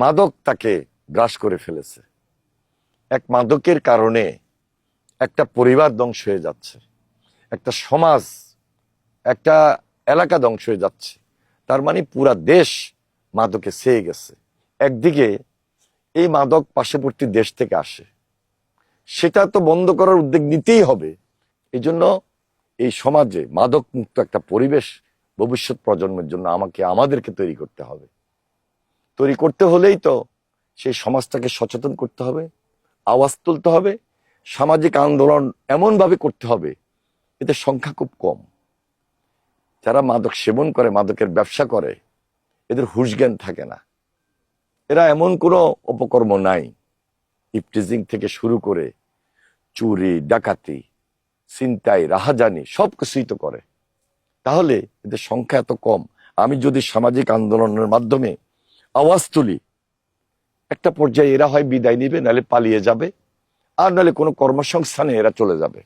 মাদক তাকে গ্রাস করে ফেলেছে। এক মাদকের কারণে একটা পরিবার ধ্বংস হয়ে যাচ্ছে, একটা সমাজ, একটা এলাকা ধ্বংস হয়ে যাচ্ছে। তার মানে পুরা দেশ মাদকে ছেয়ে গেছে। একদিকে এই মাদক পার্শ্ববর্তী দেশ থেকে আসে, সেটা তো বন্ধ করার উদ্যোগ নিতেই হবে। এই জন্য এই সমাজে মাদক মুক্ত একটা পরিবেশ ভবিষ্যৎ প্রজন্মের জন্য আমাদেরকে তৈরি করতে হবে। তৈরি করতে হলেই তো সেই সমাজটাকে সচেতন করতে হবে, আওয়াজ তুলতে হবে, সামাজিক আন্দোলন এমনভাবে করতে হবে এতে সংখ্যা খুব কম। যারা মাদক সেবন করে, মাদকের ব্যবসা করে, এদের হুঁশ জ্ঞান থাকে না। এরা এমন কোনো অপকর্ম নাই, ইফটিজিং থেকে শুরু করে চুরি, ডাকাতি, ছিনতাই, রাহাজানি সব কিছুই তো করে। তাহলে এদের সংখ্যা এত কম। আমি যদি সামাজিক আন্দোলনের মাধ্যমে আওয়াজ তুলি, একটা পর্যায়ে এরা হয় বিদায় নিবে, নাহলে পালিয়ে যাবে, আর নাহলে কোনো কর্মসংস্থানে এরা চলে যাবে।